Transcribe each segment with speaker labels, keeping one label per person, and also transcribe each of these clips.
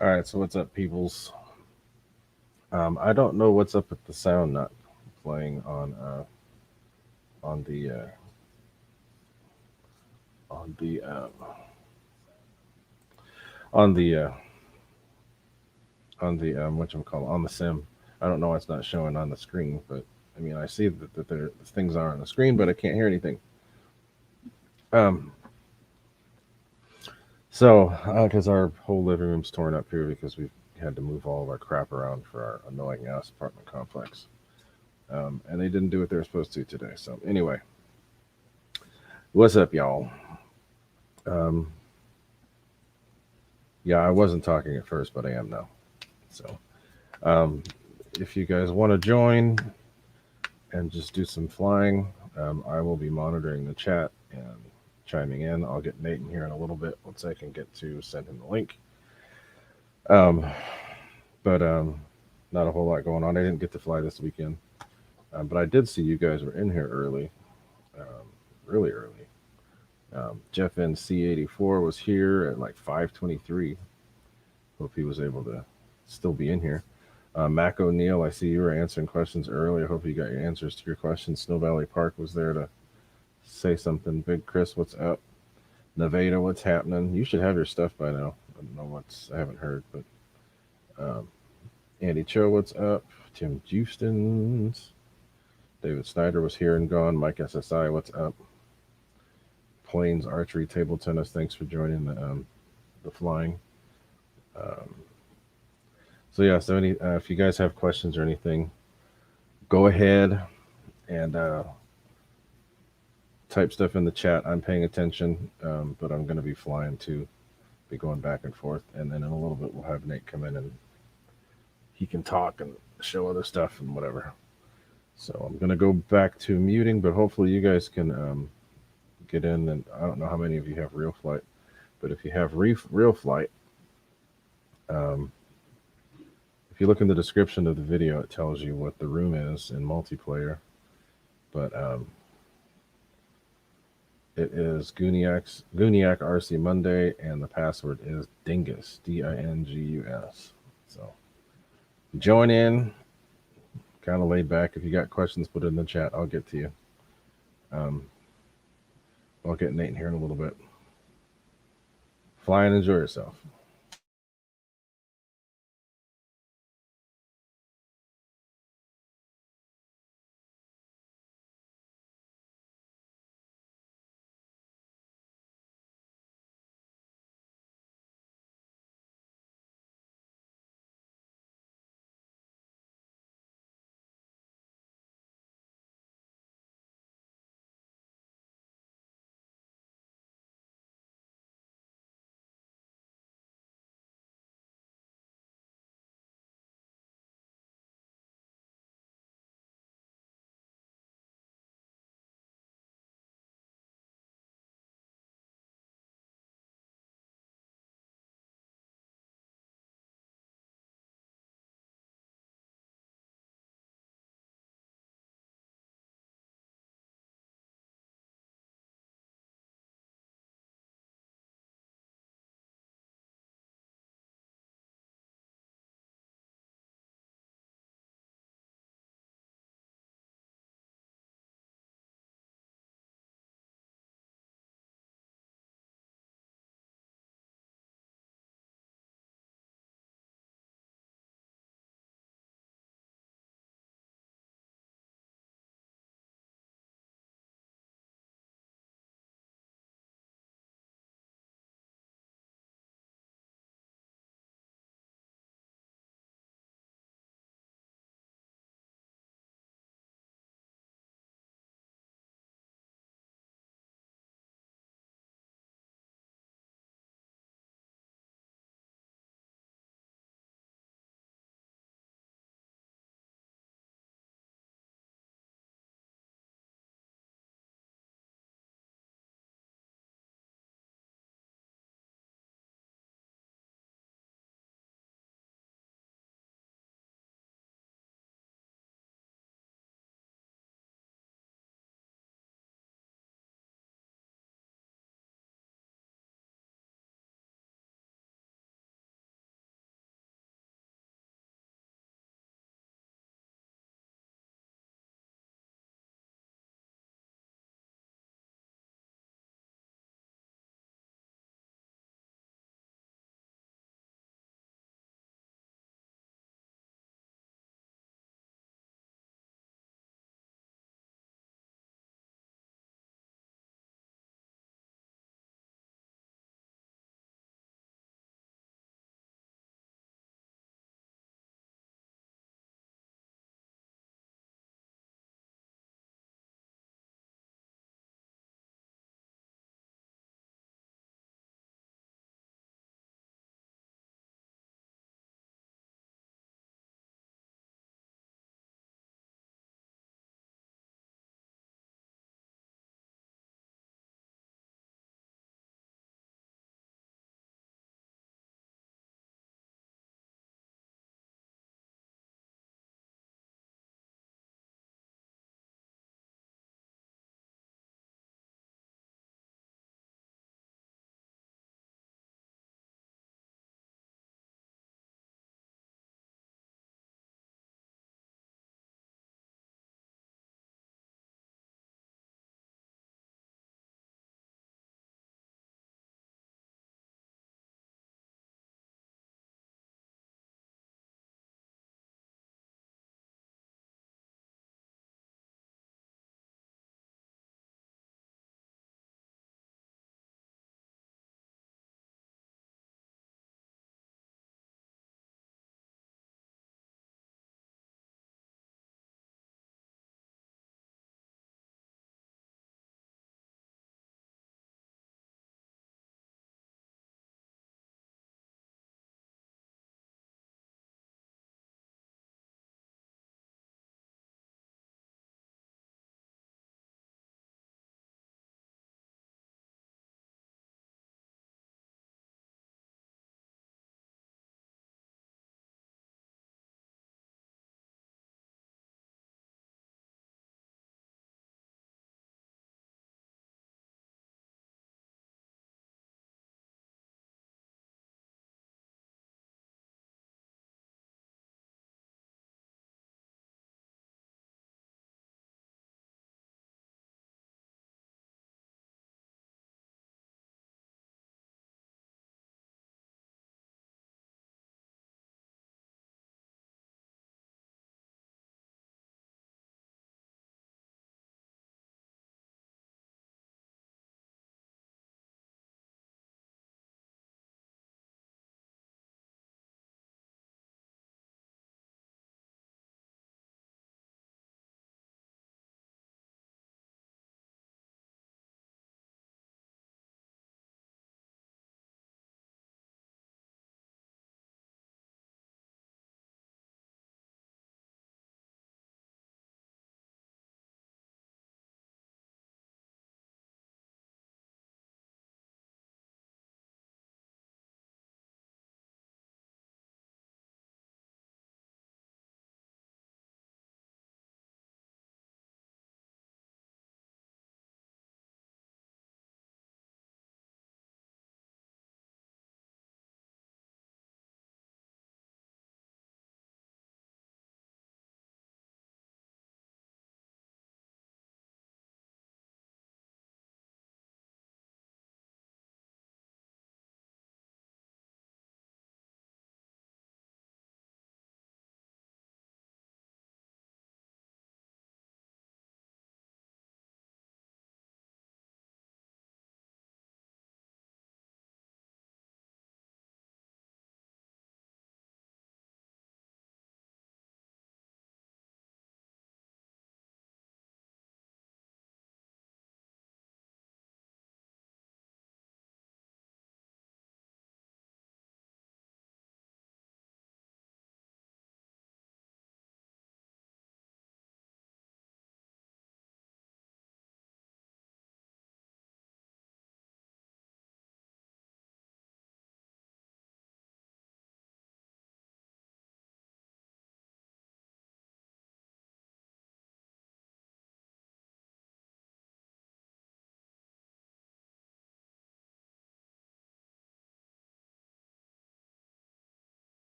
Speaker 1: All right, so what's up, peoples? I don't know what's up with the sound not playing on on the on the on the what you call on the sim. I don't know why it's not showing on the screen, but I mean I see that there things are on the screen, but I can't hear anything. Um, so because our whole living room's torn up here because we've had to move all of our crap around for our annoying ass apartment complex. And they didn't do what they were supposed to today. So anyway, what's up, y'all? Um, Yeah, I wasn't talking at first, but I am now. So, um, if you guys want to join and just do some flying, I will be monitoring the chat and chiming in. I'll get Nate in here in a little bit once I can get to send him the link. Um, but not a whole lot going on. I didn't get to fly this weekend, but I did see you guys were in here early, really early. Jeff NC84 was here at like 5:23. Hope he was able to still be in here. Mac O'Neill, I see you were answering questions earlier. I hope you got your answers to your questions. Snow Valley Park was there to say something. Big Chris, what's up? Nevada, what's happening? You should have your stuff by now. I don't know what's, I haven't heard, but um, Andy Cho, what's up? Tim Houston's. David Snyder was here and gone. Mike SSI, what's up? Plains Archery Table Tennis, thanks for joining the flying. Um, so yeah, so if you guys have questions or anything, go ahead and type stuff in the chat. I'm paying attention, but I'm going to be flying too, be going back and forth, and then in a little bit we'll have Nate come in and he can talk and show other stuff and whatever. So I'm going to go back to muting, but hopefully you guys can get in. And I don't know how many of you have real flight, but if you have real flight, um, if you look in the description of the video, it tells you what the room is in multiplayer. But it is Gooniac RC Monday, and the password is Dingus, Dingus. So join in, kind of laid back. If you got questions, put it in the chat. I'll get to you. Um, I'll get Nate in here in a little bit. Fly and enjoy yourself.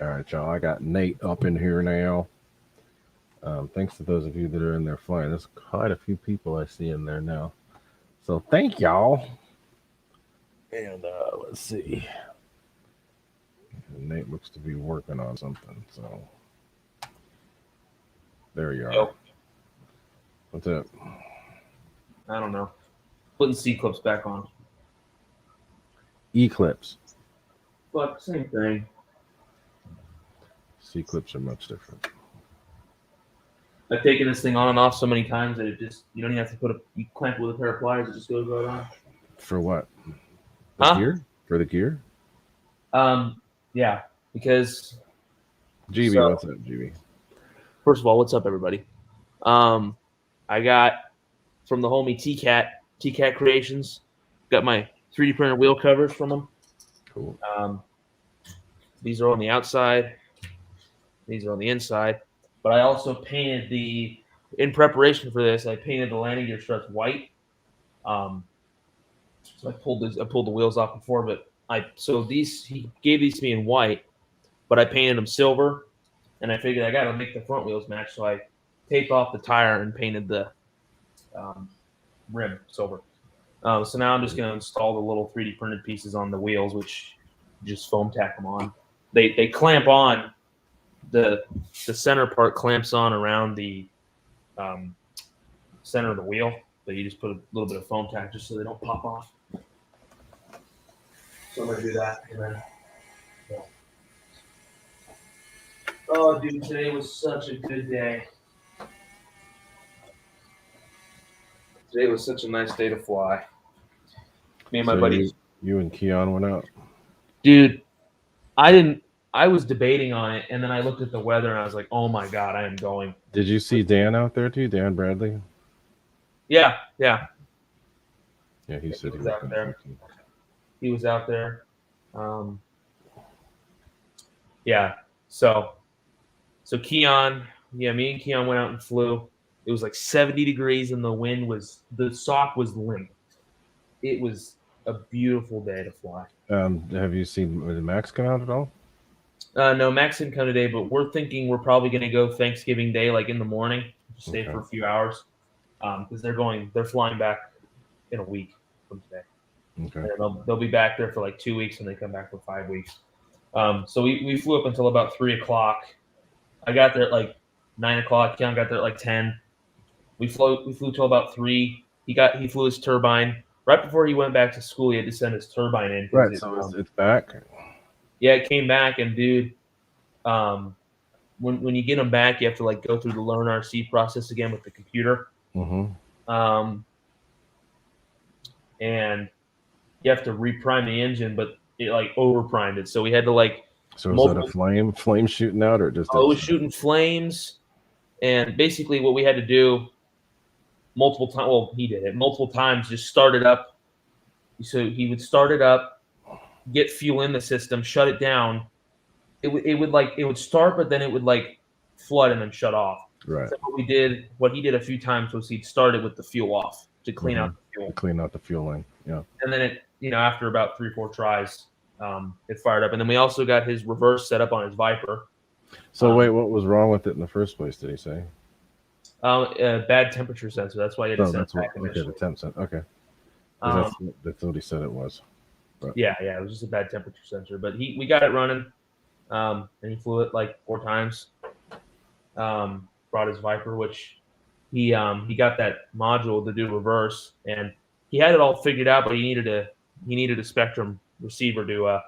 Speaker 1: All right, y'all. I got Nate up in here now. Thanks to those of you that are in there flying. There's quite a few people I see in there now. So thank y'all. And let's see. Nate looks to be working on something. So there you are.
Speaker 2: Yo.
Speaker 1: What's up?
Speaker 2: I don't know. Putting C clips back on.
Speaker 1: Eclipse.
Speaker 2: But same thing.
Speaker 1: C clips are much different.
Speaker 2: I've taken this thing on and off so many times that it just, you don't even have to you clamp it with a pair of pliers, it just goes right on.
Speaker 1: For what? The gear? For the gear?
Speaker 2: Yeah, because
Speaker 1: GB, what's up, GB?
Speaker 2: First of all, what's up, everybody? I got from the homie TCat Creations, got my 3D printer wheel covers from them.
Speaker 1: Cool.
Speaker 2: These are on the outside. These are on the inside. But I also painted in preparation for this, I painted the landing gear struts white. So I pulled the wheels off before, but he gave these to me in white, but I painted them silver, and I figured I got to make the front wheels match, so I taped off the tire and painted the rim silver. So now I'm just going to install the little 3D printed pieces on the wheels, which just foam tack them on. They clamp on. The center part clamps on around the center of the wheel, but you just put a little bit of foam tack just so they don't pop off. So I'm going to do that. And then, oh, dude, today was such a good day. Today was such a nice day to fly. Me and my buddies.
Speaker 1: You and Keon went out?
Speaker 2: Dude, I was debating on it, and then I looked at the weather, and I was like, oh, my God, I am going.
Speaker 1: Did you see Dan out there, too? Dan Bradley?
Speaker 2: Yeah.
Speaker 1: Yeah, he said he was
Speaker 2: out there. He was out there. Yeah. So Keon, me and Keon went out and flew. It was like 70 degrees, and the sock was limp. It was a beautiful day to fly.
Speaker 1: Have you seen Max come out at all?
Speaker 2: No, Max didn't come today, but we're thinking we're probably going to go Thanksgiving Day, like in the morning, stay for a few hours, because they're flying back in a week from today.
Speaker 1: Okay.
Speaker 2: And they'll be back there for like 2 weeks, and they come back for 5 weeks. So we flew up until about 3 o'clock. I got there at like 9 o'clock. Keon got there at like 10. We flew till about 3. He flew his turbine. Right before he went back to school, he had to send his turbine in.
Speaker 1: Right, so it's back?
Speaker 2: Yeah, it came back, and dude, when you get them back, you have to like go through the Learn RC process again with the computer.
Speaker 1: Mm-hmm.
Speaker 2: And you have to reprime the engine, but it like overprimed it. So we had to like.
Speaker 1: So was that a flame shooting out, or just?
Speaker 2: Oh, it was shooting flames, and basically what we had to do multiple times. Well, he did it multiple times. Just start it up. So he would start it up, get fuel in the system, shut it down. It would start, but then it would like flood and then shut off.
Speaker 1: Right.
Speaker 2: So what he did a few times was he'd start it with the fuel off to clean out the fuel.
Speaker 1: To clean out the fuel line. Yeah.
Speaker 2: And then it, after about 3-4 tries, it fired up. And then we also got his reverse set up on his Viper.
Speaker 1: So wait, what was wrong with it in the first place? Did he say?
Speaker 2: Bad temperature sensor. That's why he had to send it back initially.
Speaker 1: The temp sensor. Okay. That's what he said it was.
Speaker 2: But. Yeah, it was just a bad temperature sensor. But we got it running, and he flew it like 4 times. Brought his Viper, which he got that module to do reverse, and he had it all figured out, but he needed a Spectrum receiver to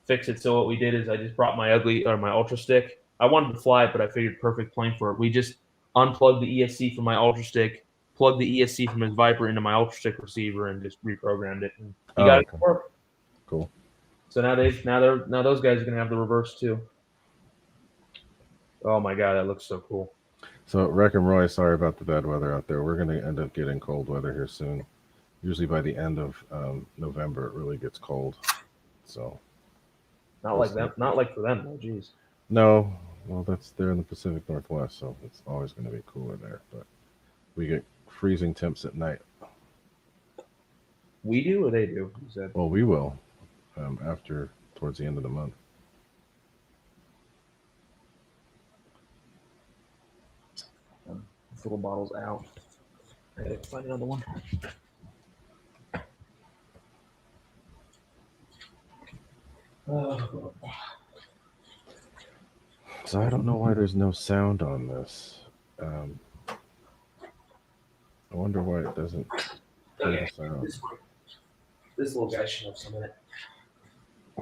Speaker 2: fix it. So what we did is I just brought my Ultra Stick. I wanted to fly it, but I figured perfect plane for it. We just unplugged the ESC from my Ultra Stick, plugged the ESC from his Viper into my Ultra Stick receiver, and just reprogrammed it. And he got it to work.
Speaker 1: Cool.
Speaker 2: So now those guys are gonna have the reverse too. Oh my God, that looks so cool.
Speaker 1: So Wreck and Roy, sorry about the bad weather out there. We're gonna end up getting cold weather here soon. Usually by the end of November, it really gets cold. So
Speaker 2: not like that. Not like for them though. Jeez.
Speaker 1: No, well, they're in the Pacific Northwest, so it's always going to be cooler there. But we get freezing temps at night.
Speaker 2: We do, or they do? You said.
Speaker 1: Well, we will towards the end of the month.
Speaker 2: These little bottles out. I gotta find another one. Oh.
Speaker 1: So I don't know why there's no sound on this. I wonder why it doesn't play
Speaker 2: Okay.
Speaker 1: the sound.
Speaker 2: This little guy should have some in it.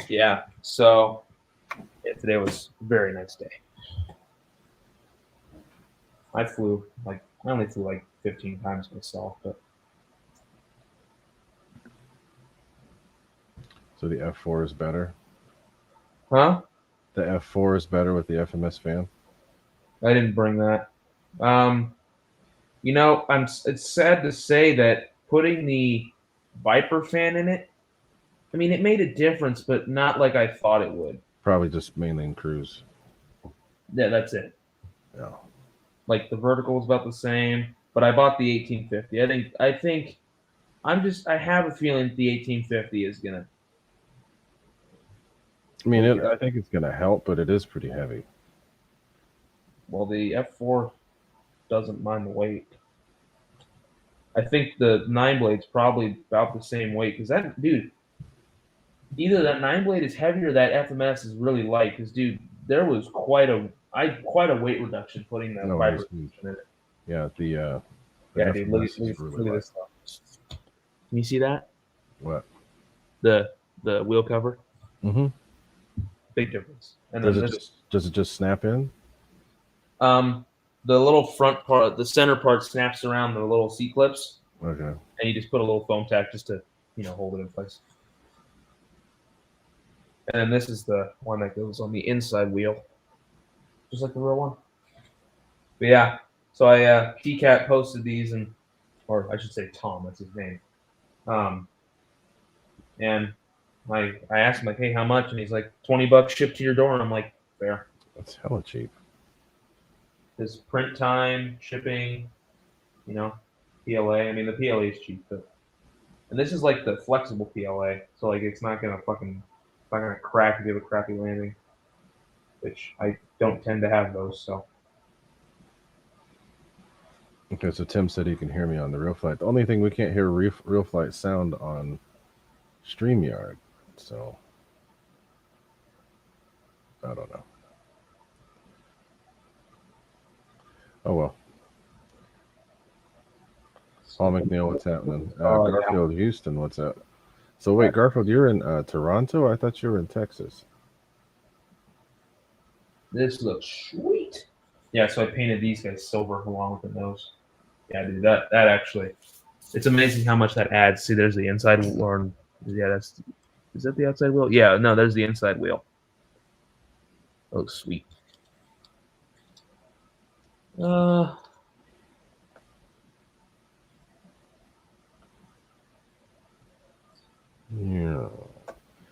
Speaker 2: Yeah. So today was a very nice day. I only flew like 15 times myself, but
Speaker 1: So the F4 is better.
Speaker 2: huh?
Speaker 1: The F4 is better with the FMS fan.
Speaker 2: I didn't bring that. It's sad to say that putting the Viper fan in it, I mean, it made a difference, but not like I thought it would.
Speaker 1: Probably just mainly in cruise.
Speaker 2: Yeah, that's it.
Speaker 1: Yeah.
Speaker 2: Like the vertical is about the same, but I bought the 1850. I have a feeling that the 1850 is gonna.
Speaker 1: I mean, I think it's going to help, but it is pretty heavy.
Speaker 2: Well, the F4 doesn't mind the weight. I think the 9-blade's probably about the same weight because either that 9-blade is heavy or that FMS is really light. Because there was quite a weight reduction putting the Viper in it.
Speaker 1: Yeah, the
Speaker 2: dude, look at this stuff. Can you see that?
Speaker 1: What?
Speaker 2: The wheel cover.
Speaker 1: Mm-hmm.
Speaker 2: Big difference. And
Speaker 1: does it just snap in?
Speaker 2: The little front part, the center part, snaps around the little seat clips.
Speaker 1: Okay.
Speaker 2: And you just put a little foam tack just to hold it in place. And then this is the one that goes on the inside wheel, just like the real one. But yeah, so I TCAT posted these, or I should say Tom, that's his name. And I asked him like, hey, how much? And he's like, $20 shipped to your door. And I'm like, fair.
Speaker 1: That's hella cheap.
Speaker 2: His print time, shipping, PLA. I mean, the PLA is cheap, and this is like the flexible PLA, so like it's not gonna crack if you have a crappy landing, which I don't tend to have those. So.
Speaker 1: Okay, so Tim said he can hear me on the real flight. The only thing we can't hear real flight sound on StreamYard, so I don't know. Oh well. Paul McNeil, what's happening? Garfield, yeah. Houston, what's up? So wait, Garfield, you're in Toronto? I thought you were in Texas.
Speaker 2: This looks sweet. Yeah, so I painted these guys silver along with the nose. Yeah, dude, that actually, it's amazing how much that adds. See, there's the inside wheel. Yeah, is that the outside wheel? Yeah, no, there's the inside wheel. Oh, sweet.
Speaker 1: Yeah.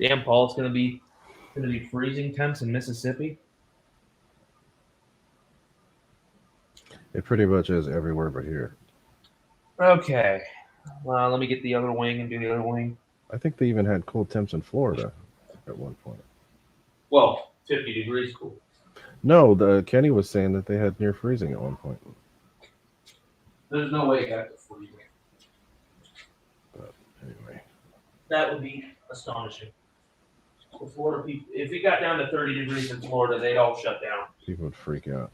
Speaker 2: Damn, Paul, it's gonna be freezing temps in Mississippi.
Speaker 1: It pretty much is everywhere but here.
Speaker 2: Okay. Well, let me get the other wing and do the other wing.
Speaker 1: I think they even had cool temps in Florida at one point.
Speaker 2: Well, 50 degrees cool.
Speaker 1: No, Kenny was saying that they had near freezing at one point.
Speaker 2: There's no way it got to freezing.
Speaker 1: But anyway.
Speaker 2: That would be astonishing. The Florida people, if it got down to 30 degrees in Florida, they'd all shut down.
Speaker 1: People would freak out.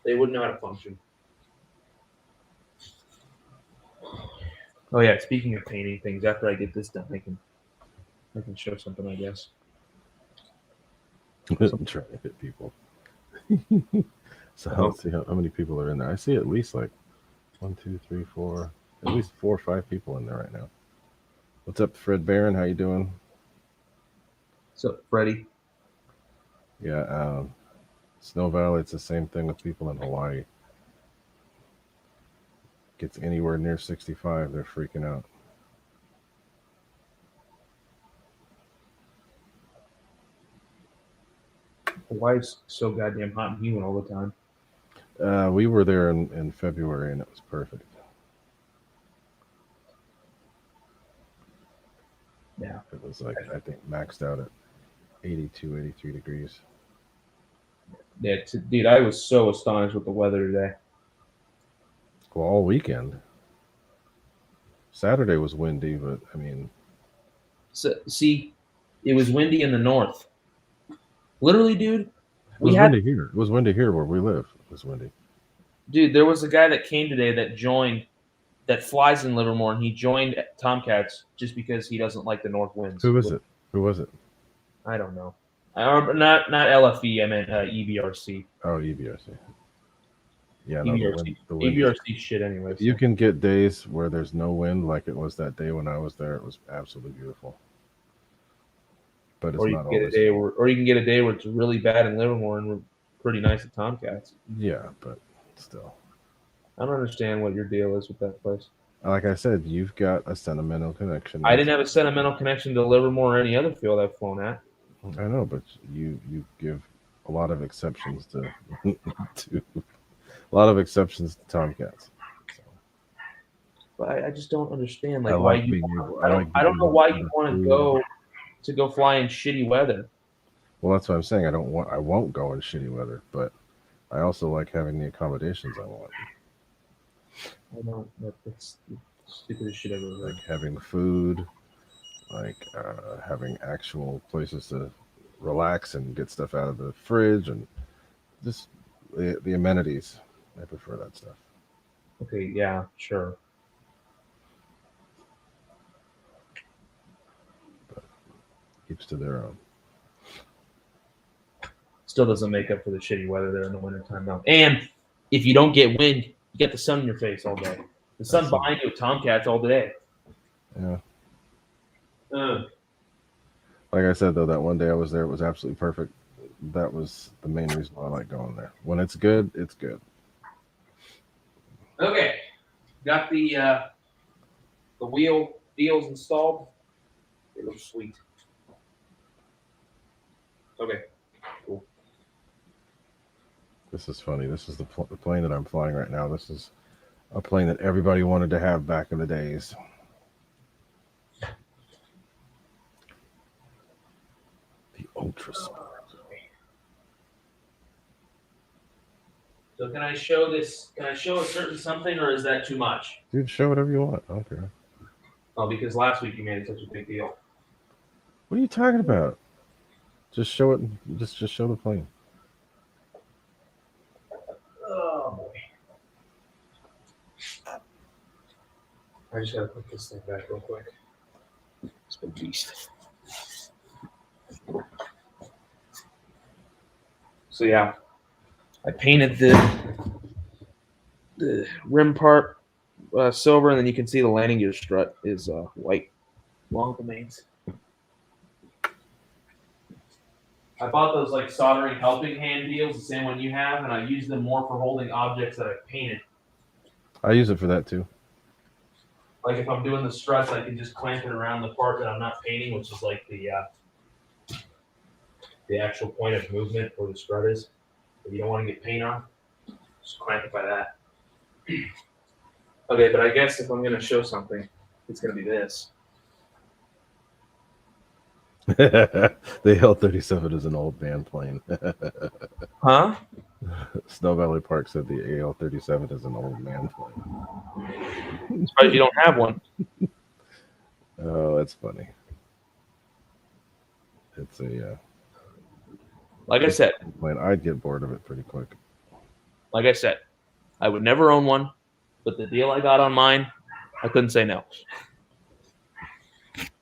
Speaker 2: They wouldn't know how to function. Oh yeah, speaking of painting things, after I get this done, I can show something, I guess.
Speaker 1: I'm trying to hit people. So let's see how many people are in there. I see at least like 1, 2, 3, 4, at least 4 or 5 people in there right now. What's up, Fred Barron? How you doing?
Speaker 2: What's up, Freddie?
Speaker 1: Yeah, Snow Valley, it's the same thing with people in Hawaii. Gets anywhere near 65, they're freaking out.
Speaker 2: Hawaii's so goddamn hot and humid all the time.
Speaker 1: We were there in February and it was perfect.
Speaker 2: Yeah.
Speaker 1: It was like, I think, maxed out at 82, 83 degrees.
Speaker 2: Yeah, dude, I was so astonished with the weather today.
Speaker 1: Well, all weekend. Saturday was windy, but I mean,
Speaker 2: So, see, it was windy in the north. Literally, dude.
Speaker 1: it was windy here. It was windy here where we live. It was windy.
Speaker 2: Dude, there was a guy that came today that flies in Livermore, and he joined Tomcats just because he doesn't like the north winds.
Speaker 1: Who is it? Who was it?
Speaker 2: I don't know. Not LFE. I meant EBRC.
Speaker 1: Oh, EBRC. Yeah, no,
Speaker 2: EBRC.
Speaker 1: the wind
Speaker 2: EBRC shit anyway.
Speaker 1: You can get days where there's no wind, like it was that day when I was there. It was absolutely beautiful. But it's not always.
Speaker 2: Or you can get a day where it's really bad in Livermore and we're pretty nice at Tomcats.
Speaker 1: Yeah, but still.
Speaker 2: I don't understand what your deal is with that place.
Speaker 1: Like I said, you've got a sentimental connection.
Speaker 2: I didn't have a sentimental connection to Livermore or any other field I've flown at.
Speaker 1: I know, but you give a lot of exceptions to Tomcats. So.
Speaker 2: But I just don't understand
Speaker 1: I
Speaker 2: don't know why you want to go fly in shitty weather.
Speaker 1: Well, that's what I'm saying. I won't go in shitty weather, but I also like having the accommodations I want.
Speaker 2: I don't. That's the stupidest shit ever.
Speaker 1: Like having food, like having actual places to relax and get stuff out of the fridge, and just the amenities. I prefer that stuff.
Speaker 2: Okay, yeah, sure.
Speaker 1: But each to their own.
Speaker 2: Still doesn't make up for the shitty weather there in the wintertime, though. And if you don't get wind, you get the sun in your face all day. The sun behind you with Tomcats all day.
Speaker 1: Yeah. Like I said, though, that one day I was there, it was absolutely perfect. That was the main reason why I like going there. When it's good, it's good.
Speaker 2: Okay. Got the wheel deals installed. They look sweet. Okay. Cool.
Speaker 1: This is funny. This is the plane that I'm flying right now. This is a plane that everybody wanted to have back in the days. The Ultra Sport.
Speaker 2: So can I show this? Can I show a certain something, or is that too much?
Speaker 1: Dude, show whatever you want. I don't care.
Speaker 2: Oh, because last week you made it such a big deal.
Speaker 1: What are you talking about? Just show it. Just show the plane.
Speaker 2: Oh boy! I just gotta put this thing back real quick. It's been beast. So yeah, I painted the rim part silver, and then you can see the landing gear strut is white along the mains. I bought those like soldering helping hand deals, the same one you have, and I use them more for holding objects that I've painted.
Speaker 1: I use it for that too.
Speaker 2: Like if I'm doing the struts, I can just clamp it around the part that I'm not painting, which is like the actual point of movement where the strut is. If you don't want to get paint on, just clamp it by that. Okay, but I guess if I'm going to show something, it's going to be this.
Speaker 1: The AL-37 is an old man plane.
Speaker 2: Huh?
Speaker 1: Snow Valley Park said the AL-37 is an old man plane.
Speaker 2: I'm surprised you don't have one.
Speaker 1: Oh, that's funny. It's a
Speaker 2: like I said,
Speaker 1: plane. I'd get bored of it pretty quick.
Speaker 2: Like I said, I would never own one, but the deal I got on mine, I couldn't say no.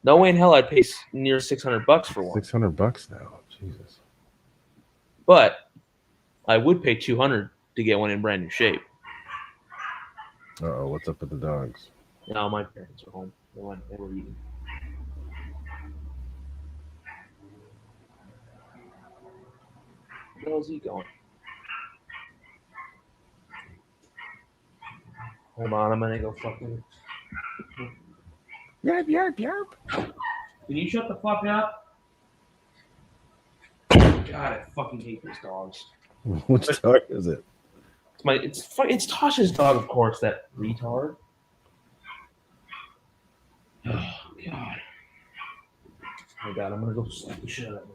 Speaker 2: No way in hell I'd pay near $600 for one.
Speaker 1: $600 now, Jesus.
Speaker 2: But I would pay $200 to get one in brand new shape.
Speaker 1: Uh-oh, what's up with the dogs?
Speaker 2: No, my parents are home. They were eating. Where is he going? Hold on, I'm gonna go fucking.
Speaker 1: Yarp, yarp, yarp.
Speaker 2: Can you shut the fuck up? God, I fucking hate these dogs.
Speaker 1: Which dog is it?
Speaker 2: It's Tasha's dog, of course. That retard. Oh God. Oh God, I'm gonna go slap the shit out of him.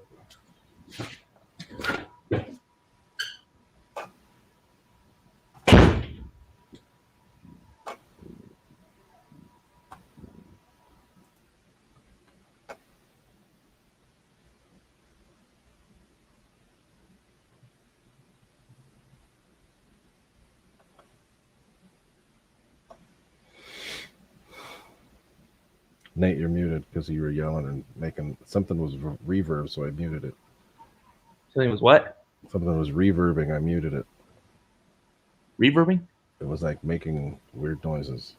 Speaker 1: Nate, you're muted because you were yelling and making something was reverb, so I muted it.
Speaker 2: Something was what?
Speaker 1: Something was reverbing. I muted it.
Speaker 2: Reverbing?
Speaker 1: It was like making weird noises.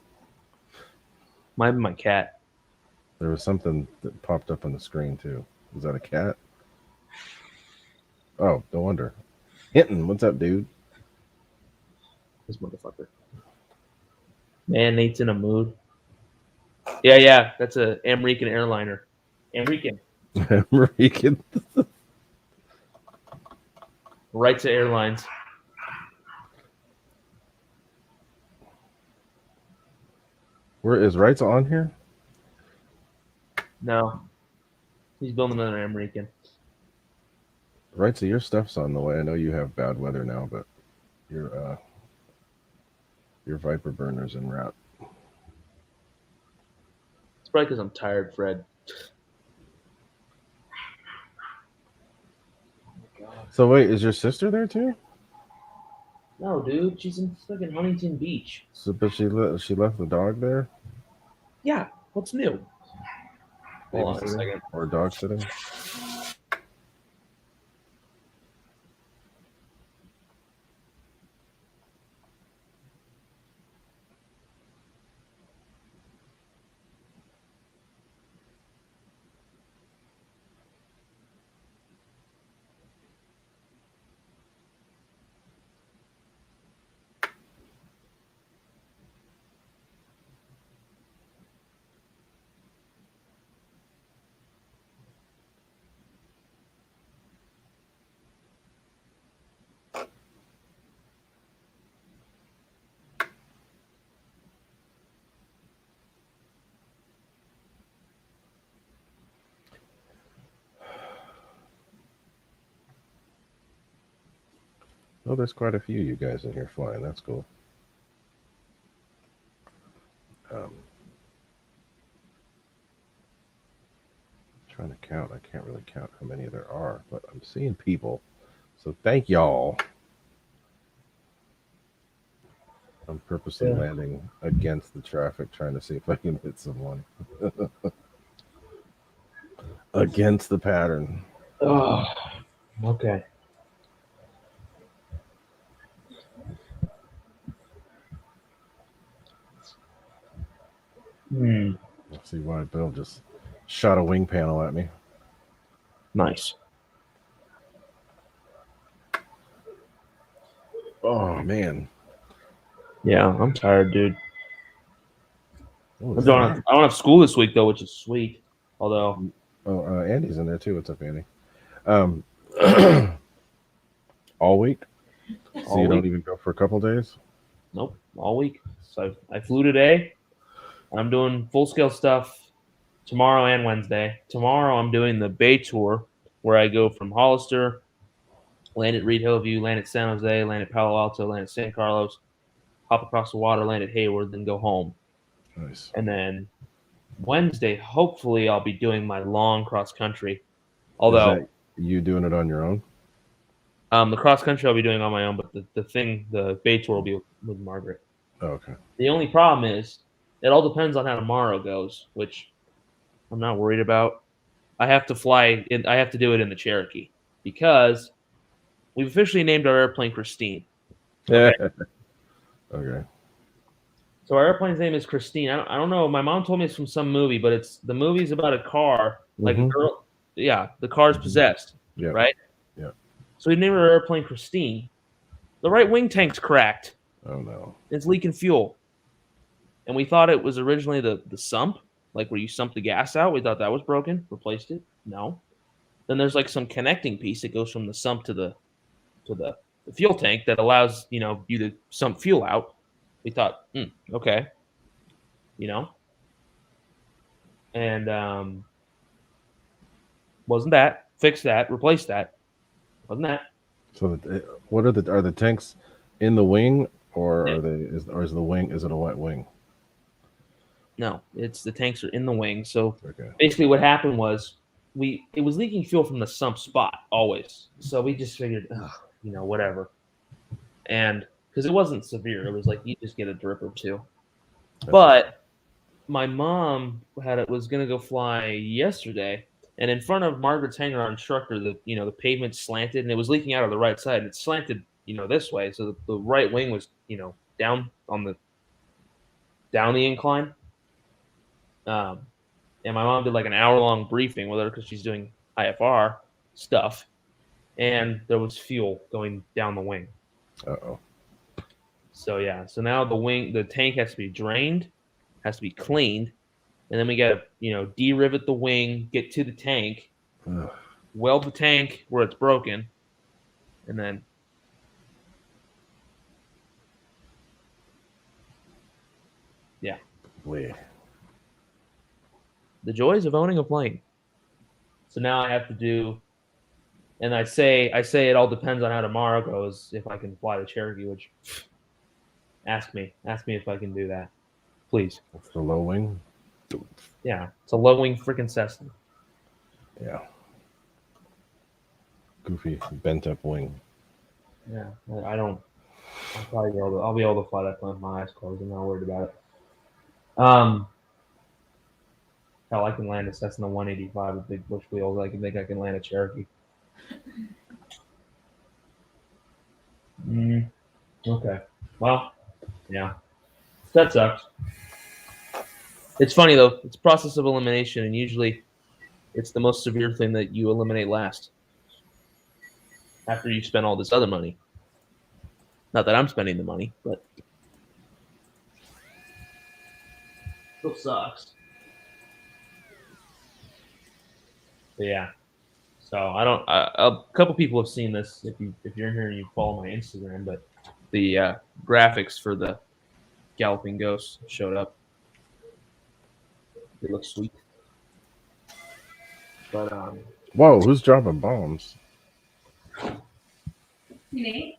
Speaker 2: Might be my cat.
Speaker 1: There was something that popped up on the screen too. Was that a cat? Oh, no wonder. Hinton, what's up, dude?
Speaker 2: This motherfucker. Man, Nate's in a mood. Yeah. That's a American airliner. American.
Speaker 1: American.
Speaker 2: Right to Airlines.
Speaker 1: Where is Rights on here?
Speaker 2: No. He's building another American.
Speaker 1: Right, so your stuff's on the way. I know you have bad weather now, but your Viper burner's en route.
Speaker 2: It's probably because I'm tired, Fred.
Speaker 1: So wait, is your sister there too?
Speaker 2: No, dude. She's in fucking Huntington Beach.
Speaker 1: So, but she left the dog there.
Speaker 2: Yeah. What's new? Hold on a second.
Speaker 1: Or dog sitting. Oh, there's quite a few you guys in here flying. That's cool. Trying to count. I can't really count how many there are, but I'm seeing people. So thank y'all. I'm purposely landing against the traffic, trying to see if I can hit someone. Against the pattern.
Speaker 2: Oh, okay.
Speaker 1: Let's see why Bill just shot a wing panel at me.
Speaker 2: Nice.
Speaker 1: Oh man.
Speaker 2: Yeah, I'm tired, dude.
Speaker 1: Oh,
Speaker 2: I don't have school this week though, which is sweet. Although,
Speaker 1: Andy's in there too. What's up, Andy? All week. So you don't even go for a couple days?
Speaker 2: Nope, all week. So I flew today. I'm doing full scale stuff tomorrow and Wednesday. Tomorrow I'm doing the Bay Tour, where I go from Hollister, land at Reed Hillview, land at San Jose, land at Palo Alto, land at San Carlos, hop across the water, land at Hayward, then go home.
Speaker 1: Nice.
Speaker 2: And then Wednesday, hopefully, I'll be doing my long cross country. Although,
Speaker 1: is that you doing it on your own?
Speaker 2: the cross country I'll be doing on my own, but the Bay Tour will be with Margaret.
Speaker 1: Oh, okay.
Speaker 2: The only problem is it all depends on how tomorrow goes, which I'm not worried about. I have to fly in, I have to do it in the Cherokee because we've officially named our airplane Christine.
Speaker 1: Okay. Okay.
Speaker 2: So our airplane's name is Christine. I don't know. My mom told me it's from some movie, but the movie's about a car, like a girl. Yeah, the car's possessed.
Speaker 1: Yeah.
Speaker 2: Right?
Speaker 1: Yeah.
Speaker 2: So we named our airplane Christine. The right wing tank's cracked.
Speaker 1: Oh no.
Speaker 2: It's leaking fuel. And we thought it was originally the sump, like where you sump the gas out. We thought that was broken. Replaced it. No. Then there's like some connecting piece that goes from the sump to the fuel tank that allows you to sump fuel out. We thought, okay, and wasn't that, fix that, replace that, wasn't that.
Speaker 1: So what are the tanks in the wing, or are they is the wing, is it a wet wing?
Speaker 2: No, it's the tanks are in the wing. So
Speaker 1: Okay.
Speaker 2: basically what happened was it was leaking fuel from the sump spot always. So we just figured, whatever. And because it wasn't severe, it was like you just get a drip or two. But my mom was gonna go fly yesterday, and in front of Margaret's hangar, our instructor, the pavement slanted, and it was leaking out of the right side. It slanted, this way, so the right wing was, down the incline. And my mom did like an hour-long briefing with her because she's doing IFR stuff, and there was fuel going down the wing.
Speaker 1: Uh-oh.
Speaker 2: So yeah, so now the tank has to be drained, has to be cleaned, and then we got to de-rivet the wing, get to the tank,
Speaker 1: Ugh.
Speaker 2: weld the tank where it's broken, and then yeah,
Speaker 1: Wait.
Speaker 2: the joys of owning a plane. So now I have to do, and I say it all depends on how tomorrow goes, if I can fly the Cherokee, which ask me if I can do that, please.
Speaker 1: It's the low wing.
Speaker 2: Yeah, it's a low wing freaking Cessna.
Speaker 1: Yeah. Goofy bent up wing.
Speaker 2: Yeah, I'll be able to fly that plane with my eyes closed. I'm not worried about it. Hell, I can land a Cessna 185 with big bush wheels. I think I can land a Cherokee. Okay. Well, yeah. That sucks. It's funny, though. It's a process of elimination, and usually it's the most severe thing that you eliminate last after you spend all this other money. Not that I'm spending the money, but still sucks. But yeah. So I don't. A couple people have seen this. If you're in here and you follow my Instagram, but the graphics for the Galloping Ghost showed up. They look sweet. But
Speaker 1: whoa, who's dropping bombs?
Speaker 3: Me?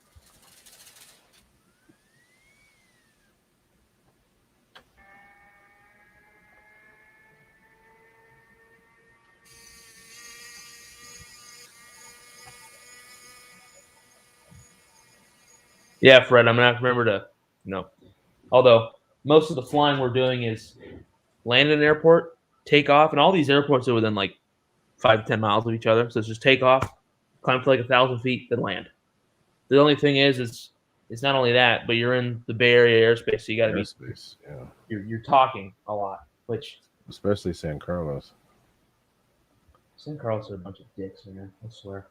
Speaker 2: yeah, Fred, I'm gonna have to remember to although most of the flying we're doing is land at an airport, take off, and all these airports are within like 5 to 10 miles of each other. So it's just take off, climb for like 1,000 feet, then land. The only thing is it's not only that, but you're in the Bay Area airspace, so you got to be
Speaker 1: Airspace, yeah.
Speaker 2: You're talking a lot, which
Speaker 1: Especially San Carlos.
Speaker 2: San Carlos are a bunch of dicks, man. I swear.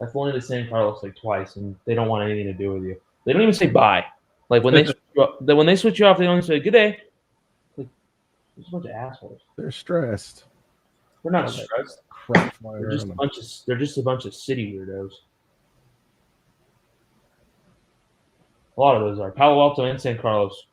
Speaker 2: I've flown into San Carlos like twice, and they don't want anything to do with you. They don't even say bye. Like when they switch you off, they only say good day. Like, there's a bunch of assholes.
Speaker 1: They're stressed.
Speaker 2: We're not stressed.
Speaker 1: Crap flying
Speaker 2: They're just
Speaker 1: around
Speaker 2: they're just a bunch of city weirdos. A lot of those are Palo Alto and San Carlos.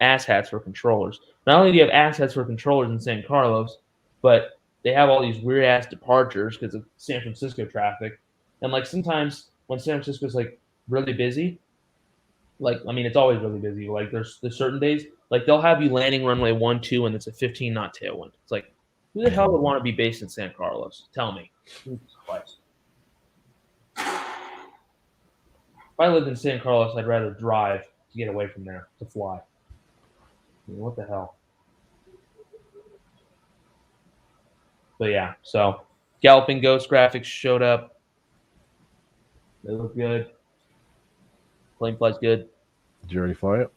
Speaker 2: Asshats for controllers. Not only do you have asshats for controllers in San Carlos, but they have all these weird ass departures because of San Francisco traffic. And like sometimes when San Francisco's like really busy, it's always really busy. Like there's certain days, like they'll have you landing runway 12 and it's a 15 knot tailwind. It's like, who the hell would want to be based in San Carlos? Tell me. Jesus Christ. If I lived in San Carlos, I'd rather drive to get away from there to fly. I mean, what the hell? But yeah, so Galloping Ghost graphics showed up. They look good. Plane flies good.
Speaker 1: Did you already fly it?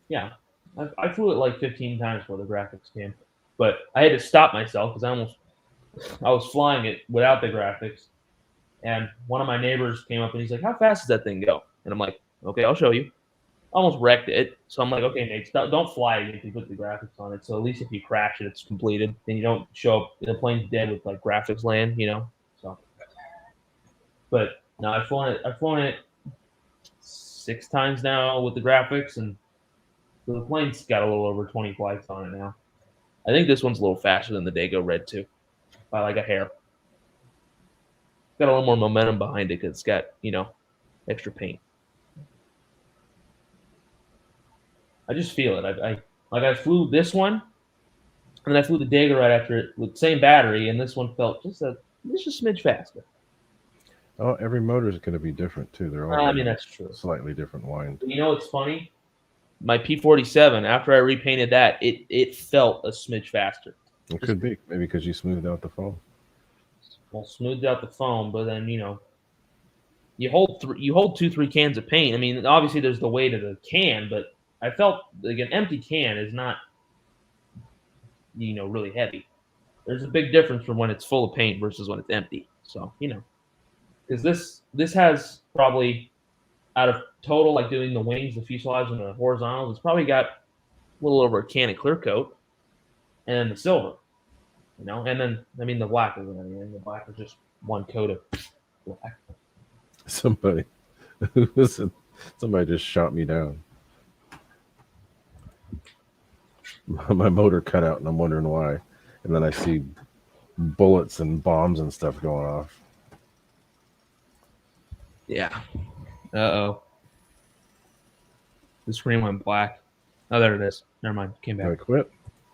Speaker 2: Yeah, I flew it like 15 times before the graphics came, but I had to stop myself because I was flying it without the graphics, and one of my neighbors came up and he's like, "How fast does that thing go?" And I'm like, "Okay, I'll show you." Almost wrecked it, so I'm like, "Okay, Nate, don't fly it if you put the graphics on it. So at least if you crash it, it's completed. Then you don't show up. The plane's dead with like graphics land, So, but no, I've flown it 6 times now with the graphics, and the plane's got a little over 20 flights on it now. I think this one's a little faster than the Dago Red 2 by like a hair. Got a little more momentum behind it because it's got, extra paint. I just feel it. I flew this one, and then I flew the Dago right after it with the same battery, and this one felt just a smidge faster.
Speaker 1: Oh, every motor is going to be different too. They're all
Speaker 2: that's true.
Speaker 1: Slightly different wind.
Speaker 2: You know what's funny? my P47, after I repainted that, it felt a smidge faster.
Speaker 1: It could be maybe because you smoothed out the foam.
Speaker 2: Well, smoothed out the foam, but then you hold 2-3 cans of paint. I mean, obviously there's the weight of the can, but I felt like an empty can is not really heavy. There's a big difference from when it's full of paint versus when it's empty. So because this has probably, out of total, like doing the wings, the fuselage, and the horizontals, it's probably got a little over a can of clear coat, and the silver, and then the black isn't anything. The black is just one coat of black.
Speaker 1: Somebody just shot me down. My motor cut out, and I'm wondering why. And then I see bullets and bombs and stuff going off.
Speaker 2: Yeah. Uh-oh. The screen went black. Oh, there it is. Never mind. Came back.
Speaker 1: Did I quit?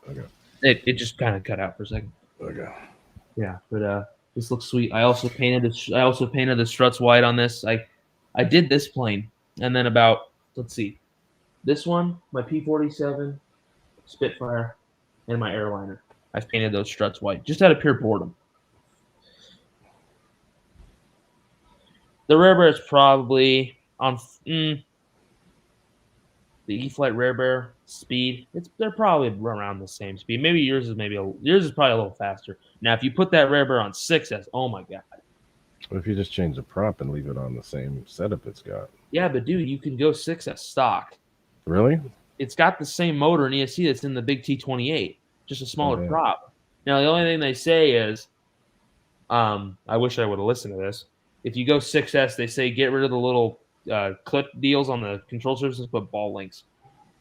Speaker 1: Okay.
Speaker 2: It just kind of cut out for a second.
Speaker 1: Okay.
Speaker 2: Yeah, but this looks sweet. I also painted the struts white on this. I did this plane, and then let's see, this one, my P47, Spitfire, and my airliner. I've painted those struts white just out of pure boredom. The Rare Bear is probably on the E-Flight Rare Bear speed. They're probably around the same speed. Maybe yours is probably a little faster. Now, if you put that Rare Bear on 6S, oh my god.
Speaker 1: What if you just change the prop and leave it on the same setup it's got?
Speaker 2: Yeah, but dude, you can go 6S stock.
Speaker 1: Really?
Speaker 2: It's got the same motor and ESC that's in the big T28, just a smaller prop. Now, the only thing they say is, I wish I would have listened to this. If you go 6S, they say get rid of the little clip deals on the control surfaces, put ball links.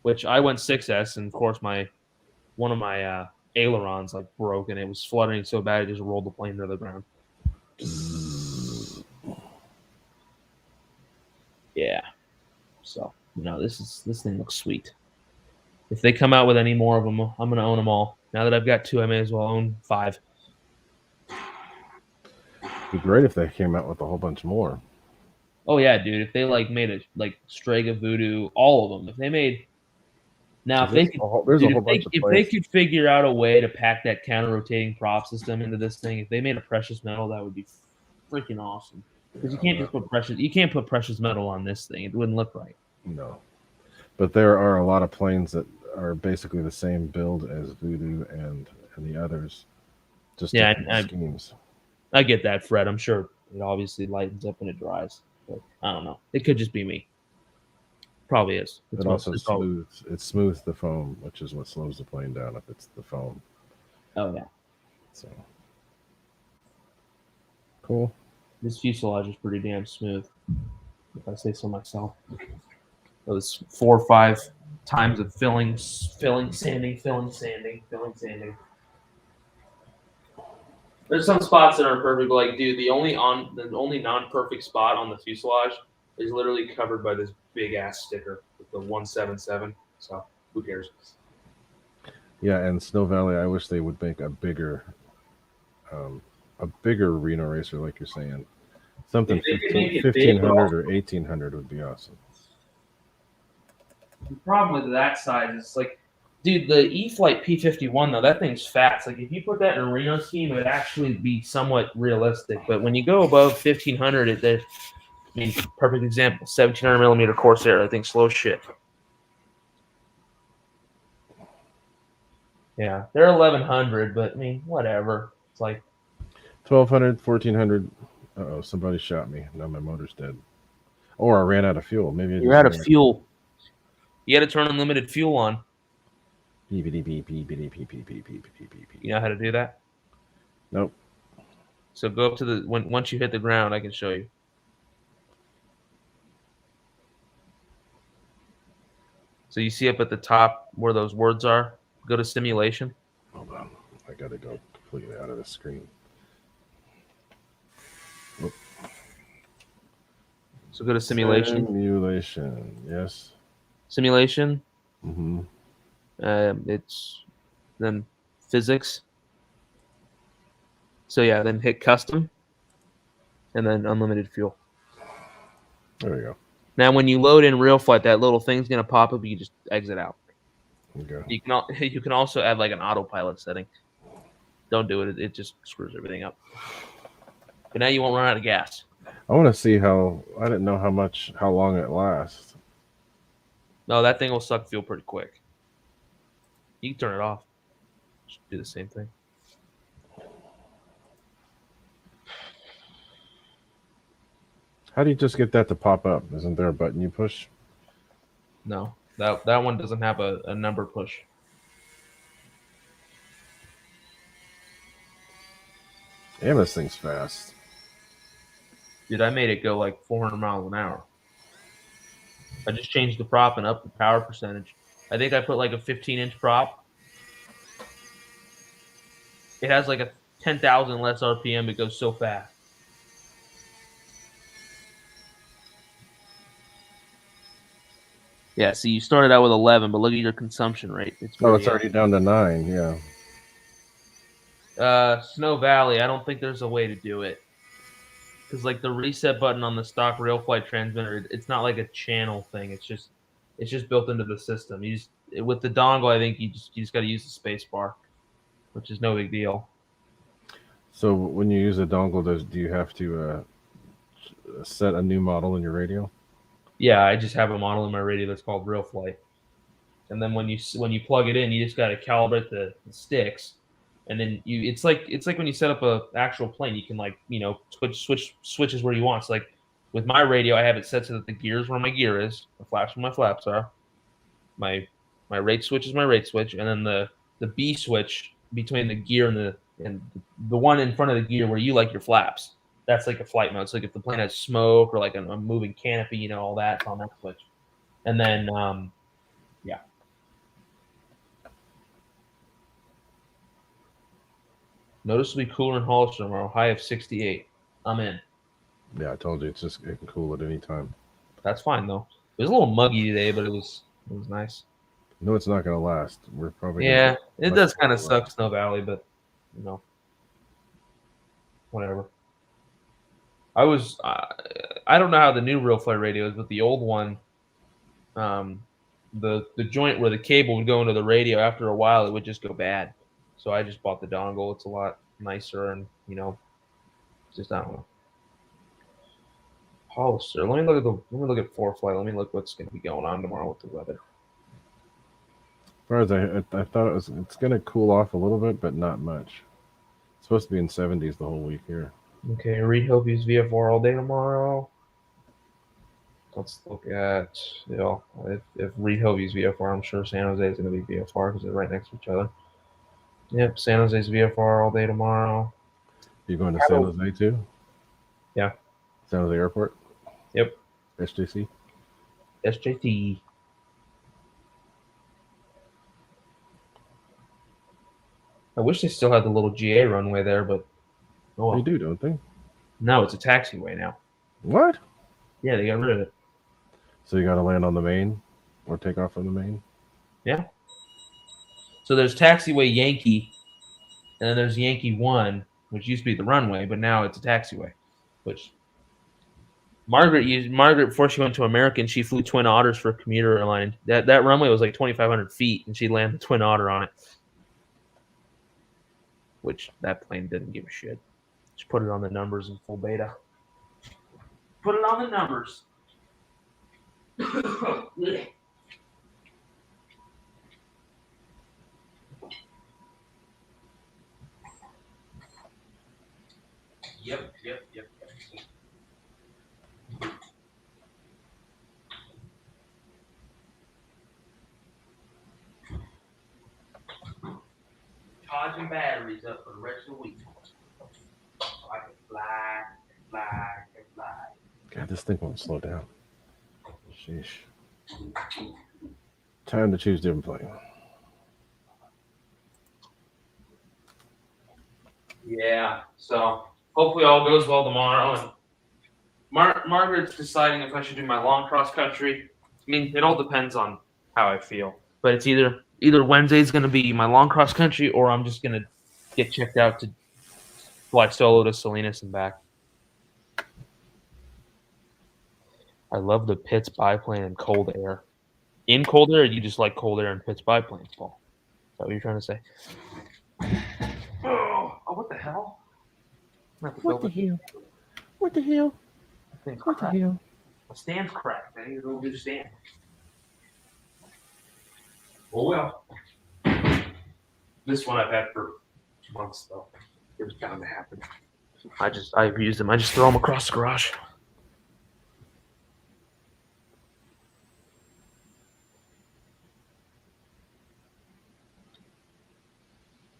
Speaker 2: Which I went 6S, and of course one of my ailerons broke, and it was fluttering so bad it just rolled the plane to the ground. Yeah. So this thing looks sweet. If they come out with any more of them, I'm gonna own them all. Now that I've got 2, I may as well own 5.
Speaker 1: It'd be great if they came out with a whole bunch more.
Speaker 2: Oh yeah, dude! If they made a Strega Voodoo, all of them. If they made if they could figure out a way to pack that counter-rotating prop system into this thing, if they made a precious metal, that would be freaking awesome. Because you can't put precious metal on this thing; it wouldn't look right.
Speaker 1: No, but there are a lot of planes that are basically the same build as Voodoo and the others. Just schemes.
Speaker 2: I get that, Fred. I'm sure it obviously lightens up when it dries. But I don't know. It could just be me. Probably is.
Speaker 1: It also smooths the foam, which is what slows the plane down if it's the foam.
Speaker 2: Oh yeah.
Speaker 1: So cool.
Speaker 2: This fuselage is pretty damn smooth, if I say so myself. Those 4 or 5 times of filling, sanding. There's some spots that aren't perfect, but dude, the only non-perfect spot on the fuselage is literally covered by this big ass sticker with the 177. So who cares?
Speaker 1: Yeah, and Snow Valley, I wish they would make a bigger Reno racer, like you're saying. Something 1500 or 1800 would be awesome.
Speaker 2: The problem with that size is dude, the E-Flight P51 though, that thing's fat. If you put that in a Reno scheme, it would actually be somewhat realistic. But when you go above 1500, perfect example, 1700 millimeter Corsair. That thing slow shit. Yeah, they're 1100, but whatever. It's
Speaker 1: 1200, 1400. Uh-oh, somebody shot me. Now my motor's dead. Or I ran out of fuel. Maybe
Speaker 2: you're out of fuel. You got to turn unlimited fuel on.
Speaker 1: You
Speaker 2: know how to do that?
Speaker 1: Nope.
Speaker 2: So go up to once you hit the ground, I can show you. So you see up at the top where those words are? Go to simulation.
Speaker 1: Hold on. I got to go completely out of the screen. Whoop.
Speaker 2: So go to simulation.
Speaker 1: Simulation, yes.
Speaker 2: Simulation.
Speaker 1: Mm-hmm.
Speaker 2: It's then physics. So yeah, then hit custom, and then unlimited fuel.
Speaker 1: There we go.
Speaker 2: Now, when you load in real flight, that little thing's gonna pop up. You just exit out.
Speaker 1: Okay.
Speaker 2: You can also add like an autopilot setting. Don't do it; it just screws everything up. But now you won't run out of gas.
Speaker 1: I want to see how. I didn't know how long it lasts.
Speaker 2: No, that thing will suck fuel pretty quick. You can turn it off. Just do the same thing.
Speaker 1: How do you just get that to pop up? Isn't there a button you push?
Speaker 2: No, that one doesn't have a number push.
Speaker 1: Damn, this thing's fast.
Speaker 2: Dude, I made it go like 400 miles an hour. I just changed the prop and upped the power percentage. I think I put like a 15-inch prop. It has like a 10,000 less RPM. It goes so fast. Yeah, see, you started out with 11, but look at your consumption rate.
Speaker 1: It's already down to 9, yeah.
Speaker 2: Snow Valley, I don't think there's a way to do it. Because like the reset button on the stock real flight transmitter, it's not like a channel thing. It's just built into the system. With the dongle, I think you just got to use the space bar, which is no big deal.
Speaker 1: So when you use a dongle, do you have to set a new model in your radio?
Speaker 2: Yeah, I just have a model in my radio that's called Real Flight. And then when you plug it in, you just got to calibrate the sticks, and then it's like when you set up a actual plane, you can switch switches where you want. So like with my radio, I have it set so that the gear is where my gear is, the flaps where my flaps are, my rate switch is my rate switch, and then the B switch between the gear and the one in front of the gear where you like your flaps. That's like a flight mode. So like if the plane has smoke or like a moving canopy, all that, it's on that switch. And then yeah. Noticeably cooler in Hollister tomorrow, high of 68. I'm in.
Speaker 1: Yeah, I told you it can cool at any time.
Speaker 2: That's fine though. It was a little muggy today, but it was nice.
Speaker 1: No, it's not going to last. We're probably
Speaker 2: it does kind of suck, Snow Valley, but whatever. I don't know how the new Real Flight radio is, but the old one, the joint where the cable would go into the radio, after a while it would just go bad. So I just bought the dongle. It's a lot nicer, and just I don't know. Hollister. Let me look at 4Flight. Let me look what's going to be going on tomorrow with the weather.
Speaker 1: As far as I thought it's going to cool off a little bit, but not much. It's supposed to be in 70s the whole week here.
Speaker 2: Okay, Reed Hoby's VFR all day tomorrow. Let's look at if Reed Hoby's VFR, I'm sure San Jose is going to be VFR because they're right next to each other. Yep, San Jose's VFR all day tomorrow.
Speaker 1: You going to San Jose too?
Speaker 2: Yeah.
Speaker 1: San Jose Airport?
Speaker 2: Yep.
Speaker 1: SJC?
Speaker 2: SJT. I wish they still had the little GA runway there, but
Speaker 1: oh well. They do, don't they?
Speaker 2: No, it's a taxiway now.
Speaker 1: What?
Speaker 2: Yeah, they got rid of it.
Speaker 1: So you got to land on the main or take off from the main?
Speaker 2: Yeah. So there's taxiway Yankee, and then there's Yankee 1, which used to be the runway, but now it's a taxiway. Which Margaret, before she went to American, she flew Twin Otters for a commuter airline. That runway was like 2,500 feet, and she landed the Twin Otter on it. Which that plane didn't give a shit. Just put it on the numbers in full beta. Put it on the numbers. Yep. Charging batteries up for the rest of the week. So I can fly.
Speaker 1: God, this thing won't slow down. Sheesh. Time to choose different plane.
Speaker 2: Yeah, so hopefully all goes well tomorrow. And Margaret's deciding if I should do my long cross country. I mean, it all depends on how I feel. But it's either Wednesday's going to be my long cross country, or I'm just going to get checked out to fly solo to Salinas and back. I love the pits biplane and cold air. In cold air, you just like cold air and pits biplanes, Paul. Is that what you're trying to say? Oh, what the hell?
Speaker 1: What the hell? What the hell? What the hell?
Speaker 2: The stand's cracked. I need a little new stand. Oh well. This one I've had for months though. It was bound to happen. I've used them. I just throw them across the garage.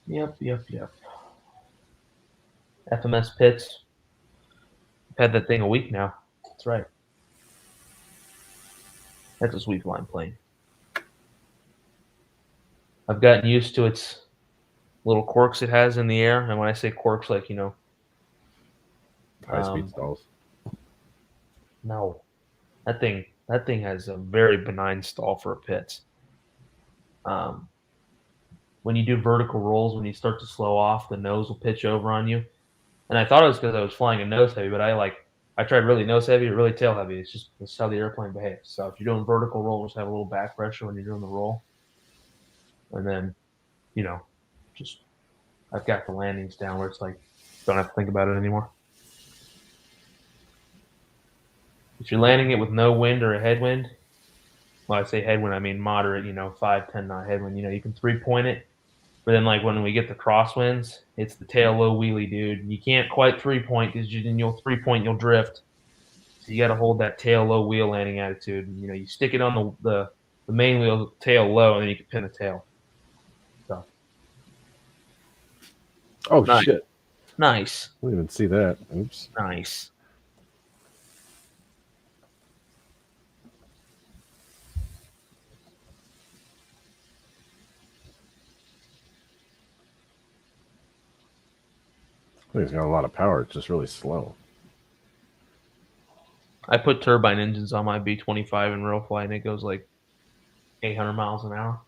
Speaker 2: Yep. FMS pits. I've had that thing a week now. That's right. That's a sweet flying plane. I've gotten used to its little quirks it has in the air, and when I say quirks, like
Speaker 1: High-speed stalls.
Speaker 2: No, that thing has a very benign stall for a pits. When you do vertical rolls, when you start to slow off, the nose will pitch over on you. And I thought it was because I was flying a nose heavy, but I tried really nose heavy or really tail heavy. It's how the airplane behaves. So if you're doing vertical rolls, have a little back pressure when you're doing the roll, and then just I've got the landings down where it's like don't have to think about it anymore. If you're landing it with no wind or a headwind, well, I say headwind, I mean moderate, 5-10 knot headwind. You can 3-point it, but then like when we get the crosswinds, it's the tail low wheelie, dude. You can't quite 3-point because you'll 3-point, you'll drift. So you got to hold that tail low wheel landing attitude. You stick it on the main wheel, tail low, and then you can pin the tail. So.
Speaker 1: Oh nice. Shit!
Speaker 2: Nice.
Speaker 1: I didn't even see that. Oops.
Speaker 2: Nice.
Speaker 1: I think it's got a lot of power. It's just really slow.
Speaker 2: I put turbine engines on my B-25 in real flight, and it goes like 800 miles an hour.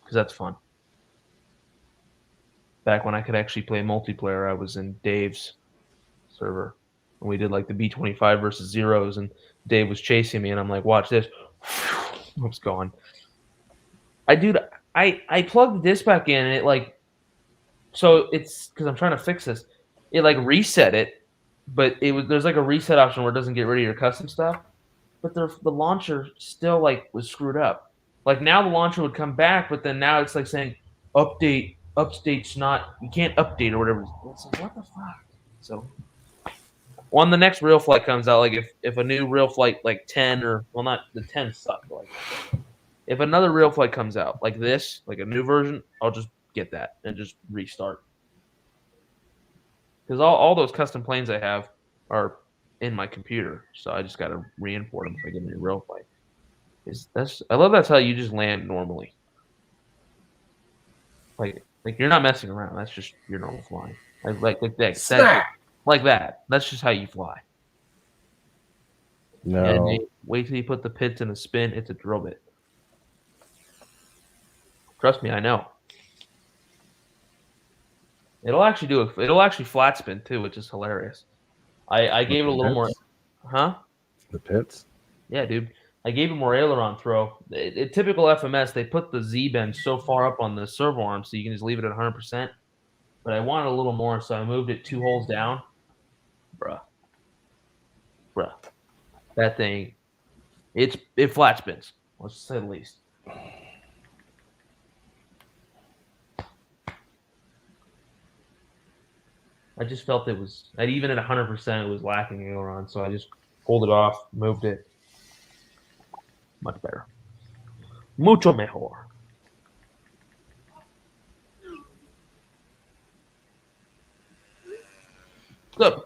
Speaker 2: Because that's fun. Back when I could actually play multiplayer, I was in Dave's server. And we did like the B-25 versus zeros, and Dave was chasing me, and I'm like, watch this. What's going? I plugged this back in, and it like, so it's because I'm trying to fix this. It like reset it, but there's like a reset option where it doesn't get rid of your custom stuff. But the launcher still like was screwed up. Like now the launcher would come back, but then now it's like saying update's not, you can't update or whatever. It's like, what the fuck? So when the next real flight comes out, like if a new real flight like 10 or well not the 10 sucked, like if another real flight comes out like this, like a new version, I'll just get that and just restart. Because all those custom planes I have are in my computer, so I just got to re-import them if I get a new real flight. I love that's how you just land normally. Like you're not messing around. That's just your normal flying. Like that. Like that. That's just how you fly.
Speaker 1: No.
Speaker 2: And wait till you put the pits in a spin. It's a drill bit. Trust me, I know. It'll actually flat spin too, which is hilarious. I gave it a little more. Huh?
Speaker 1: The pits?
Speaker 2: Yeah, dude. I gave it more aileron throw. Typical FMS, they put the Z bend so far up on the servo arm so you can just leave it at 100%. But I wanted a little more, so I moved it 2 holes down. Bruh. That thing, it flat spins. Let's say the least. I just felt it was, even at 100%, it was lacking aileron, so I just pulled it off, moved it. Much better. Mucho mejor.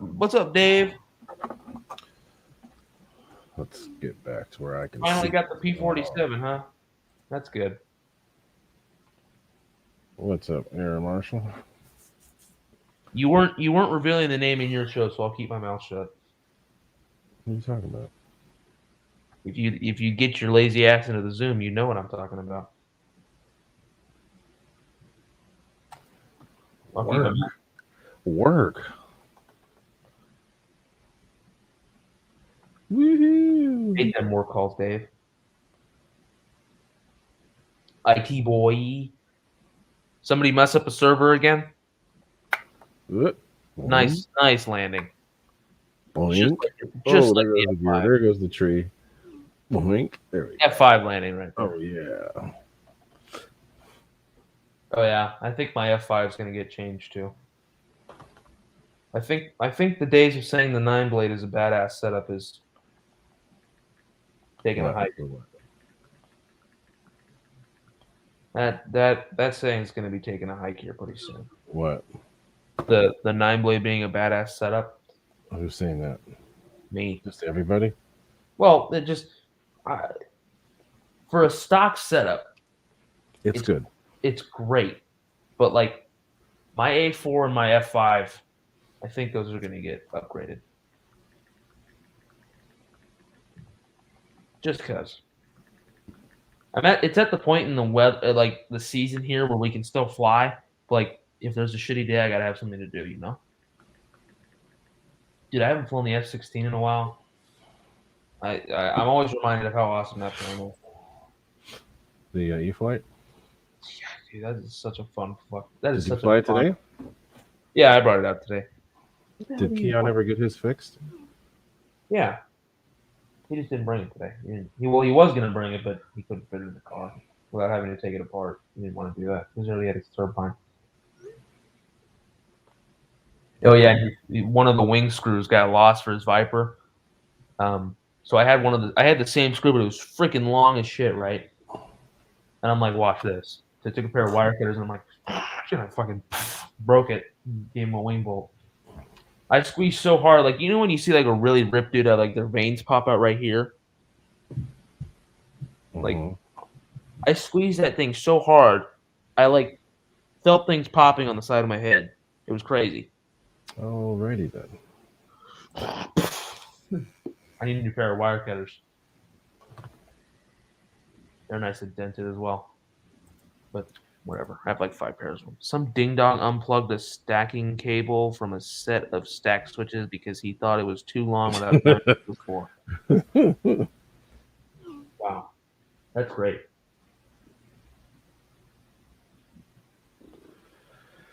Speaker 2: What's up, Dave?
Speaker 1: Let's get back to where I can
Speaker 2: Finally
Speaker 1: see.
Speaker 2: got the P-47, huh? That's good.
Speaker 1: What's up, Air Marshal?
Speaker 2: You weren't revealing the name in your show, so I'll keep my mouth shut.
Speaker 1: What are you talking about?
Speaker 2: If you get your lazy ass into the Zoom, you know what I'm talking about.
Speaker 1: Work. Woohoo!
Speaker 2: Hate them work calls, Dave. IT boy. Somebody mess up a server again. Nice landing.
Speaker 1: Boink.
Speaker 2: Just like
Speaker 1: There goes
Speaker 2: the
Speaker 1: the gear.
Speaker 2: F5.
Speaker 1: There goes the tree. Boink. There we go.
Speaker 2: F5 landing right there.
Speaker 1: Oh yeah.
Speaker 2: Oh yeah, I think my F5 is going to get changed too. I think the days of saying the 9-blade is a badass setup is taking a hike. That saying is going to be taking a hike here pretty soon.
Speaker 1: What?
Speaker 2: The 9-blade being a badass setup.
Speaker 1: Who's saying that?
Speaker 2: Me.
Speaker 1: Just everybody?
Speaker 2: Well, it just for a stock setup,
Speaker 1: It's good.
Speaker 2: It's great, but like my A4 and my F5, I think those are going to get upgraded. Just because. It's at the point in the weather, like the season here, where we can still fly. But like, if there's a shitty day, I gotta have something to do, you know. Dude, I haven't flown the F-16 in a while. I'm always reminded of how awesome that plane is.
Speaker 1: The E-Flight?
Speaker 2: Yeah, dude, that is such a fun fuck. That is
Speaker 1: Did you
Speaker 2: such
Speaker 1: fly
Speaker 2: a
Speaker 1: it
Speaker 2: fun.
Speaker 1: today?
Speaker 2: Yeah, I brought it out today.
Speaker 1: Did Keon ever get his fixed?
Speaker 2: Yeah. He just didn't bring it today. He was gonna bring it, but he couldn't fit it in the car without having to take it apart. He didn't want to do that. He already had his turbine. Oh yeah, one of the wing screws got lost for his Viper. So I had the same screw, but it was freaking long as shit, right? And I'm like, watch this. So I took a pair of wire cutters and I'm like, shit, I fucking broke it. Gave him a wing bolt. I squeezed so hard, like you know when you see like a really ripped dude, like their veins pop out right here. Like I squeezed that thing so hard, I like felt things popping on the side of my head. It was crazy.
Speaker 1: Alrighty then.
Speaker 2: I need a new pair of wire cutters. They're nice and dented as well. But whatever. I have like 5 pairs of them. Some ding dong unplugged a stacking cable from a set of stack switches because he thought it was too long without time before. Wow. That's great.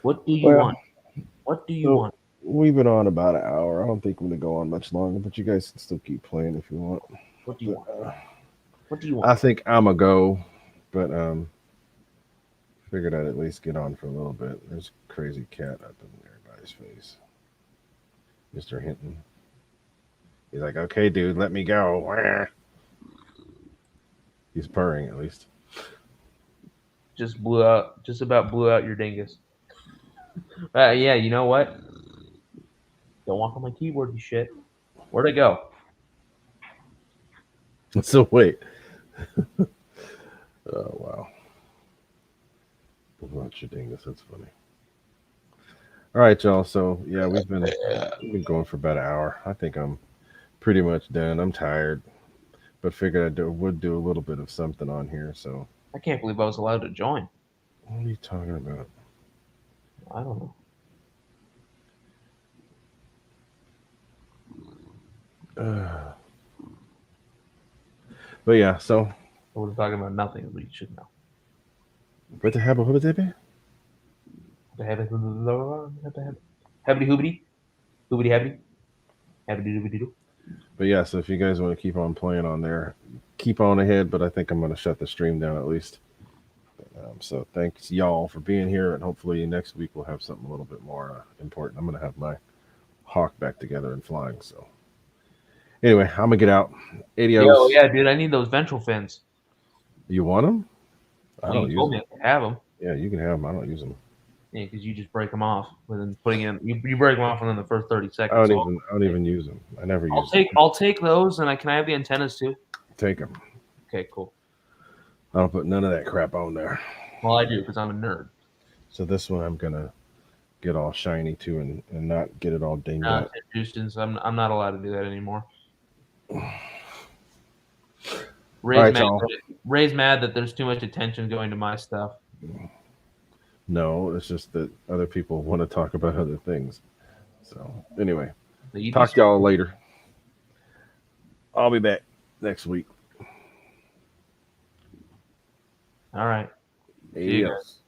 Speaker 2: What do you want? What do you want?
Speaker 1: We've been on about an hour. I don't think we're going to go on much longer, but you guys can still keep playing if you want.
Speaker 2: What do you want? What do you want?
Speaker 1: I think I'm going to go, but figured I'd at least get on for a little bit. There's a crazy cat up in everybody's face. Mr. Hinton. He's like, okay, dude, let me go. He's purring at least.
Speaker 2: Just about blew out your dingus. Yeah, you know what? Don't walk on my keyboard, you shit. Where'd it go?
Speaker 1: So wait. Oh wow. Blew out your dingus. That's funny. All right, y'all. So yeah, we've been going for about an hour. I think I'm pretty much done. I'm tired, but figured would do a little bit of something on here. So
Speaker 2: I can't believe I was allowed to join.
Speaker 1: What are you talking about?
Speaker 2: I don't know.
Speaker 1: But yeah, so
Speaker 2: We're talking about nothing, but you should know.
Speaker 1: What the hell? What did it?
Speaker 2: Habbity hoobity, hoobity habbity, habbity doobity doo.
Speaker 1: But yeah, so if you guys want to keep on playing on there, keep on ahead. But I think I'm going to shut the stream down at least. So thanks y'all for being here, and hopefully next week we'll have something a little bit more important. I'm going to have my Hawk back together and flying. So anyway, I'm gonna get out. Adios.
Speaker 2: Yo, yeah, dude, I need those ventral fins.
Speaker 1: You want them? I don't use them.
Speaker 2: I have them.
Speaker 1: Yeah, you can have them. I don't use them.
Speaker 2: Yeah, because you just break them off within putting in. You break them off within the first 30 seconds.
Speaker 1: I don't even use them. I never use them.
Speaker 2: I'll take those, and can I have the antennas too?
Speaker 1: Take them.
Speaker 2: Okay, cool.
Speaker 1: I don't put none of that crap on there.
Speaker 2: Well, I do because I'm a nerd.
Speaker 1: So this one I'm gonna get all shiny too, and not get it all dinged up.
Speaker 2: Houston's, I'm not allowed to do that anymore. Ray's mad that there's too much attention going to my stuff.
Speaker 1: No, it's just that other people want to talk about other things. So anyway, talk to y'all later. I'll be back next week.
Speaker 2: All right.
Speaker 3: See you guys.
Speaker 1: Adios.